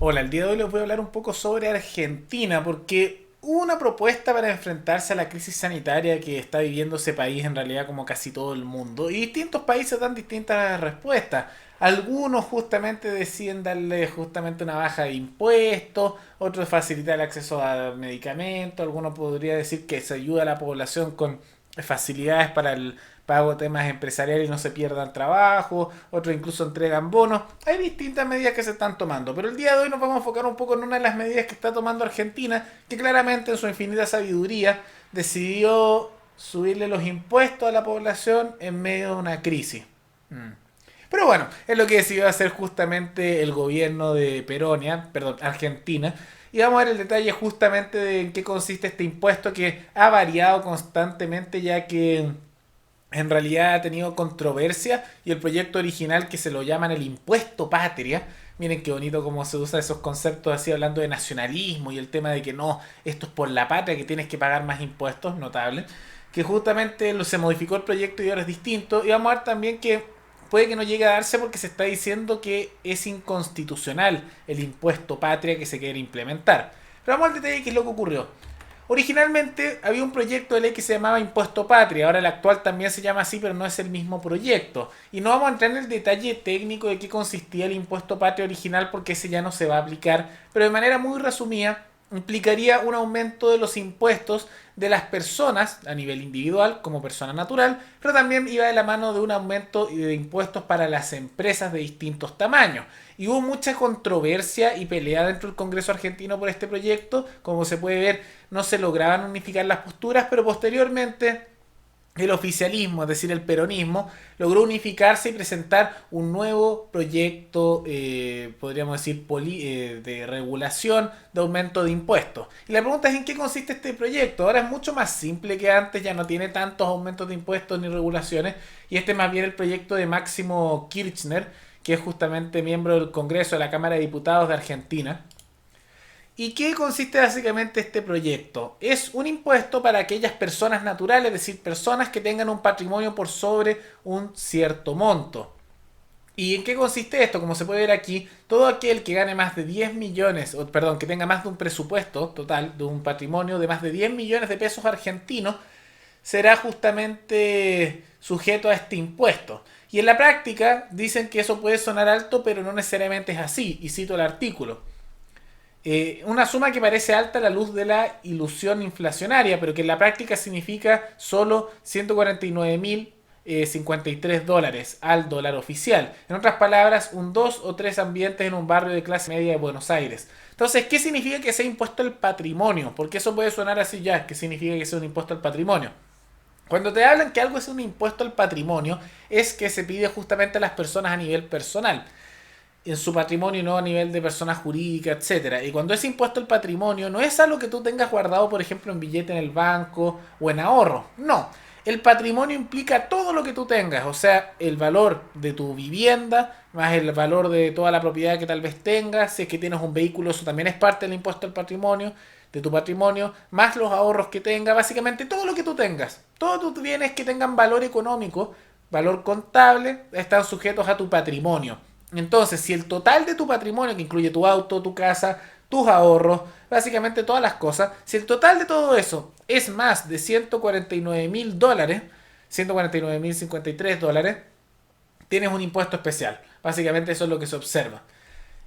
Hola, el día de hoy les voy a hablar un poco sobre Argentina porque hubo una propuesta para enfrentarse a la crisis sanitaria que está viviendo ese país en realidad como casi todo el mundo y distintos países dan distintas respuestas. Algunos justamente deciden darle justamente una baja de impuestos, otros facilitar el acceso a medicamentos, algunos podría decir que se ayuda a la población con facilidades para el pago de temas empresariales y no se pierdan trabajo, otros incluso entregan bonos. Hay distintas medidas que se están tomando, pero el día de hoy nos vamos a enfocar un poco en una de las medidas que está tomando Argentina, que claramente en su infinita sabiduría decidió subirle los impuestos a la población en medio de una crisis. Mm. Pero bueno, es lo que decidió hacer justamente el gobierno de Peronia, perdón, Argentina. Y vamos a ver el detalle justamente de en qué consiste este impuesto que ha variado constantemente ya que en realidad ha tenido controversia y el proyecto original que se lo llaman el impuesto patria, miren qué bonito cómo se usa esos conceptos así hablando de nacionalismo y el tema de que no, esto es por la patria que tienes que pagar más impuestos, notable, que justamente se modificó el proyecto y ahora es distinto y vamos a ver también que puede que no llegue a darse porque se está diciendo que es inconstitucional el impuesto patria que se quiere implementar. Pero vamos al detalle de qué es lo que ocurrió. Originalmente había un proyecto de ley que se llamaba Impuesto Patria, ahora el actual también se llama así, pero no es el mismo proyecto. Y no vamos a entrar en el detalle técnico de qué consistía el Impuesto Patria original porque ese ya no se va a aplicar, pero de manera muy resumida implicaría un aumento de los impuestos de las personas a nivel individual como persona natural, pero también iba de la mano de un aumento de impuestos para las empresas de distintos tamaños. Y hubo mucha controversia y pelea dentro del Congreso argentino por este proyecto. Como se puede ver, no se lograban unificar las posturas, pero posteriormente el oficialismo, es decir, el peronismo, logró unificarse y presentar un nuevo proyecto, podríamos decir, de regulación de aumento de impuestos. Y la pregunta es en qué consiste este proyecto. Ahora es mucho más simple que antes, ya no tiene tantos aumentos de impuestos ni regulaciones, y este es más bien el proyecto de Máximo Kirchner, que es justamente miembro del Congreso de la Cámara de Diputados de Argentina. ¿Y qué consiste básicamente este proyecto? Es un impuesto para aquellas personas naturales, es decir, personas que tengan un patrimonio por sobre un cierto monto. ¿Y en qué consiste esto? Como se puede ver aquí, todo aquel que gane más de 10 millones, o perdón, que tenga más de un presupuesto total, de un patrimonio de más de 10 millones de pesos argentinos, será justamente sujeto a este impuesto. Y en la práctica dicen que eso puede sonar alto, pero no necesariamente es así. Y cito el artículo. Una suma que parece alta a la luz de la ilusión inflacionaria, pero que en la práctica significa solo 149.053 dólares al dólar oficial. En otras palabras, un 2 o 3 ambientes en un barrio de clase media de Buenos Aires. Entonces, ¿qué significa que sea impuesto al patrimonio? Porque eso puede sonar así ya, ¿qué significa que sea un impuesto al patrimonio? Cuando te hablan que algo es un impuesto al patrimonio, es que se pide justamente a las personas a nivel personal en su patrimonio y no a nivel de persona jurídica, etcétera. Y cuando es impuesto al patrimonio, no es algo que tú tengas guardado, por ejemplo, en billete en el banco o en ahorro. No. El patrimonio implica todo lo que tú tengas, o sea, el valor de tu vivienda, más el valor de toda la propiedad que tal vez tengas, si es que tienes un vehículo, eso también es parte del impuesto al patrimonio, de tu patrimonio, más los ahorros que tengas, básicamente todo lo que tú tengas, todos tus bienes que tengan valor económico, valor contable, están sujetos a tu patrimonio. Entonces, si el total de tu patrimonio, que incluye tu auto, tu casa, tus ahorros, básicamente todas las cosas, si el total de todo eso es más de 149.000 dólares, 149.053 dólares, tienes un impuesto especial. Básicamente eso es lo que se observa.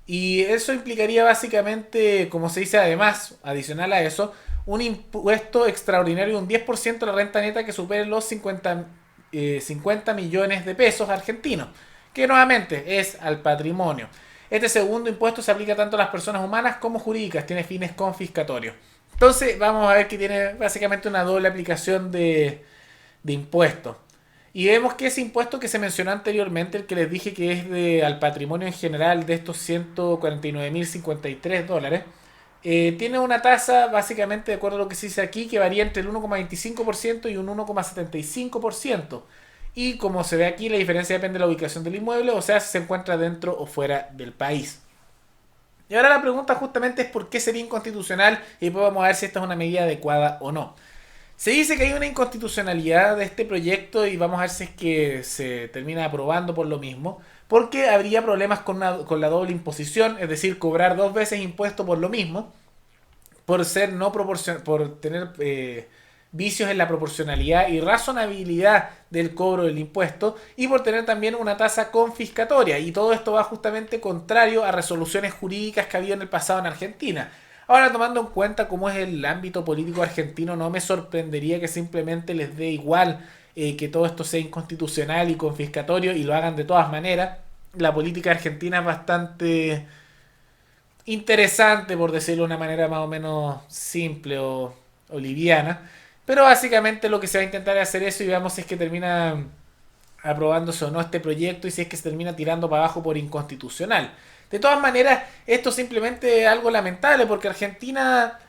Y eso implicaría básicamente, como se dice además, adicional a eso, un impuesto extraordinario de un 10% de la renta neta que supere los 50 millones de pesos argentinos, que nuevamente es al patrimonio. Este segundo impuesto se aplica tanto a las personas humanas como jurídicas, tiene fines confiscatorios. Entonces vamos a ver que tiene básicamente una doble aplicación de impuestos. Y vemos que ese impuesto que se mencionó anteriormente, el que les dije que es al patrimonio en general de estos 149.053 dólares, tiene una tasa básicamente, de acuerdo a lo que se dice aquí, que varía entre el 1,25% y un 1,75%. Y como se ve aquí, la diferencia depende de la ubicación del inmueble, o sea, si se encuentra dentro o fuera del país. Y ahora la pregunta justamente es por qué sería inconstitucional y después vamos a ver si esta es una medida adecuada o no. Se dice que hay una inconstitucionalidad de este proyecto y vamos a ver si es que se termina aprobando por lo mismo, porque habría problemas con la doble imposición, es decir, cobrar dos veces impuesto por lo mismo, por ser no por tener vicios en la proporcionalidad y razonabilidad del cobro del impuesto y por tener también una tasa confiscatoria. Y todo esto va justamente contrario a resoluciones jurídicas que había en el pasado en Argentina. Ahora, tomando en cuenta cómo es el ámbito político argentino, no me sorprendería que simplemente les dé igual que todo esto sea inconstitucional y confiscatorio y lo hagan de todas maneras. La política argentina es bastante interesante, por decirlo de una manera más o menos simple o liviana. Pero básicamente lo que se va a intentar es hacer eso y veamos si es que termina aprobándose o no este proyecto y si es que se termina tirando para abajo por inconstitucional. De todas maneras, esto simplemente es algo lamentable porque Argentina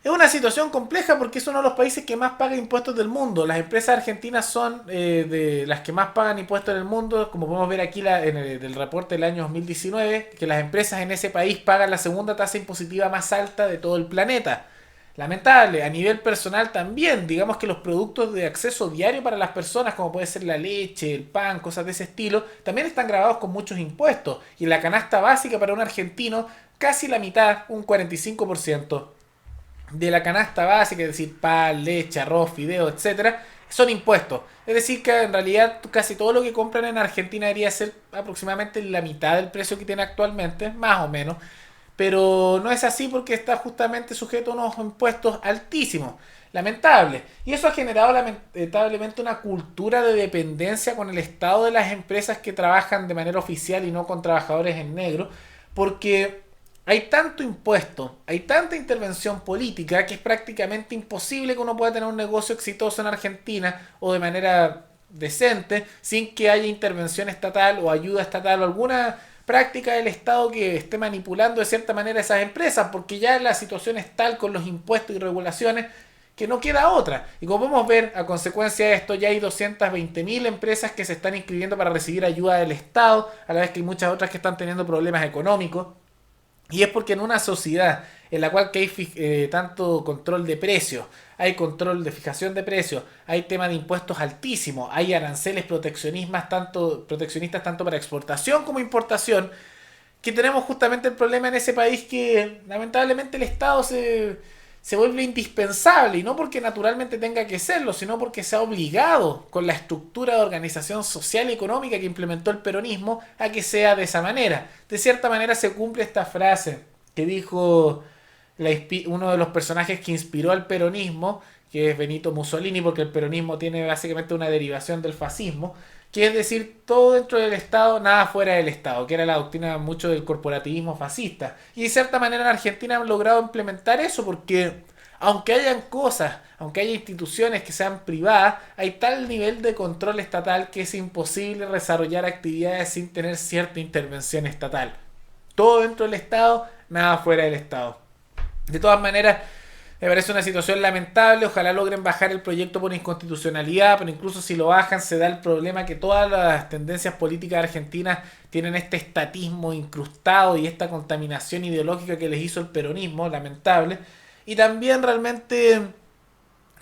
es una situación compleja porque es uno de los países que más paga impuestos del mundo. Las empresas argentinas son de las que más pagan impuestos en el mundo, como podemos ver aquí en el reporte del año 2019, que las empresas en ese país pagan la segunda tasa impositiva más alta de todo el planeta. Lamentable, a nivel personal también, digamos que los productos de acceso diario para las personas, como puede ser la leche, el pan, cosas de ese estilo, también están grabados con muchos impuestos. Y en la canasta básica para un argentino, casi la mitad, un 45% de la canasta básica, es decir, pan, leche, arroz, fideo, etcétera, son impuestos. Es decir, que en realidad casi todo lo que compran en Argentina debería ser aproximadamente la mitad del precio que tiene actualmente, más o menos. Pero no es así porque está justamente sujeto a unos impuestos altísimos. Lamentable. Y eso ha generado lamentablemente una cultura de dependencia con el Estado de las empresas que trabajan de manera oficial y no con trabajadores en negro. Porque hay tanto impuesto, hay tanta intervención política que es prácticamente imposible que uno pueda tener un negocio exitoso en Argentina o de manera decente sin que haya intervención estatal o ayuda estatal o alguna práctica del Estado que esté manipulando de cierta manera esas empresas, porque ya la situación es tal con los impuestos y regulaciones que no queda otra. Y como podemos ver, a consecuencia de esto ya hay 220.000 empresas que se están inscribiendo para recibir ayuda del Estado, a la vez que hay muchas otras que están teniendo problemas económicos. Y es porque en una sociedad en la cual que hay tanto control de precios, hay control de fijación de precios, hay tema de impuestos altísimos, hay aranceles proteccionistas tanto para exportación como importación, que tenemos justamente el problema en ese país que lamentablemente el Estado se vuelve indispensable, y no porque naturalmente tenga que serlo, sino porque se ha obligado con la estructura de organización social y económica que implementó el peronismo a que sea de esa manera. De cierta manera se cumple esta frase que dijo uno de los personajes que inspiró al peronismo, que es Benito Mussolini, porque el peronismo tiene básicamente una derivación del fascismo, que es decir, todo dentro del Estado, nada fuera del Estado, que era la doctrina mucho del corporativismo fascista. Y de cierta manera en Argentina han logrado implementar eso porque aunque hayan cosas, aunque haya instituciones que sean privadas, hay tal nivel de control estatal que es imposible desarrollar actividades sin tener cierta intervención estatal. Todo dentro del Estado, nada fuera del Estado. De todas maneras, me parece una situación lamentable. Ojalá logren bajar el proyecto por inconstitucionalidad, pero incluso si lo bajan se da el problema que todas las tendencias políticas argentinas tienen este estatismo incrustado y esta contaminación ideológica que les hizo el peronismo, lamentable. Y también realmente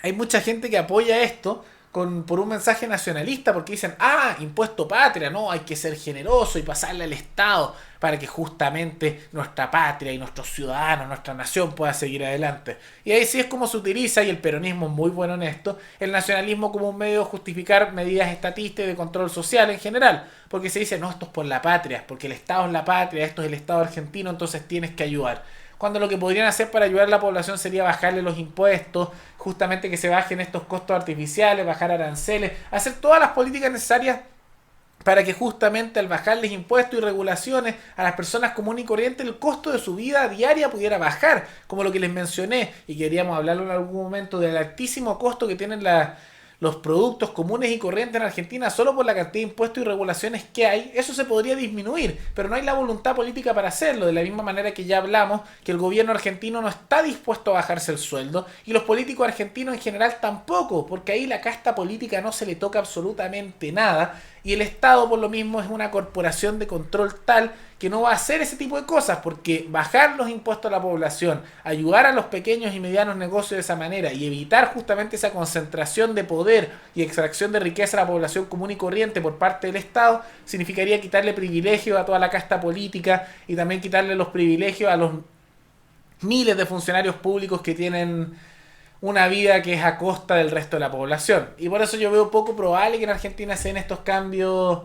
hay mucha gente que apoya esto por un mensaje nacionalista, porque dicen, impuesto patria, no, hay que ser generoso y pasarle al Estado para que justamente nuestra patria y nuestros ciudadanos, nuestra nación pueda seguir adelante. Y ahí sí es como se utiliza, y el peronismo es muy bueno en esto, el nacionalismo como un medio de justificar medidas estatistas y de control social en general, porque se dice, no, esto es por la patria, porque el Estado es la patria, esto es el Estado argentino, entonces tienes que ayudar, cuando lo que podrían hacer para ayudar a la población sería bajarle los impuestos, justamente que se bajen estos costos artificiales, bajar aranceles, hacer todas las políticas necesarias para que justamente al bajarles impuestos y regulaciones a las personas comunes y corrientes, el costo de su vida diaria pudiera bajar, como lo que les mencioné, y queríamos hablarlo en algún momento del altísimo costo que tienen los productos comunes y corrientes en Argentina solo por la cantidad de impuestos y regulaciones que hay. Eso se podría disminuir, pero no hay la voluntad política para hacerlo, de la misma manera que ya hablamos que el gobierno argentino no está dispuesto a bajarse el sueldo y los políticos argentinos en general tampoco, porque ahí la casta política no se le toca absolutamente nada. Y el Estado por lo mismo es una corporación de control tal que no va a hacer ese tipo de cosas, porque bajar los impuestos a la población, ayudar a los pequeños y medianos negocios de esa manera y evitar justamente esa concentración de poder y extracción de riqueza a la población común y corriente por parte del Estado, significaría quitarle privilegios a toda la casta política y también quitarle los privilegios a los miles de funcionarios públicos que tienen una vida que es a costa del resto de la población. Y por eso yo veo poco probable que en Argentina se den estos cambios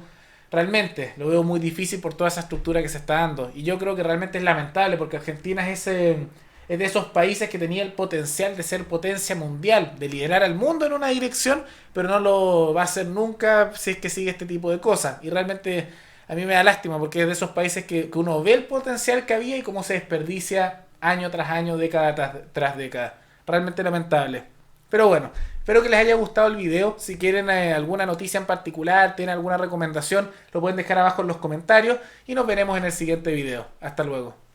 realmente. Lo veo muy difícil por toda esa estructura que se está dando. Y yo creo que realmente es lamentable porque Argentina es de esos países que tenía el potencial de ser potencia mundial, de liderar al mundo en una dirección, pero no lo va a hacer nunca si es que sigue este tipo de cosas. Y realmente a mí me da lástima porque es de esos países que uno ve el potencial que había y cómo se desperdicia año tras año, década tras década. Realmente lamentable. Pero bueno, espero que les haya gustado el video. Si quieren alguna noticia en particular, tienen alguna recomendación, lo pueden dejar abajo en los comentarios y nos veremos en el siguiente video. Hasta luego.